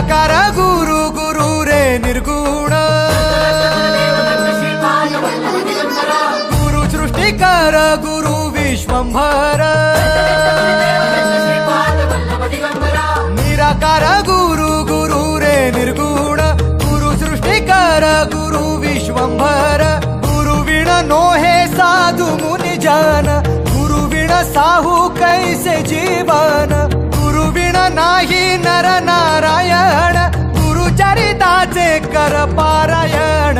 निराकार गुरु गुरु रे निर्गुण गुरु सृष्टिकर गुरु विश्वंभर निराकार गुरु गुरु रे निर्गुण गुरु सृष्टिकर गुरु विश्वंभर गुरु विण नोहे साधु मुनि जन गुरु विण साहू कैसे जीवन गुरु विण नाही नर नारायण गुरु चरिताचे कर पारायण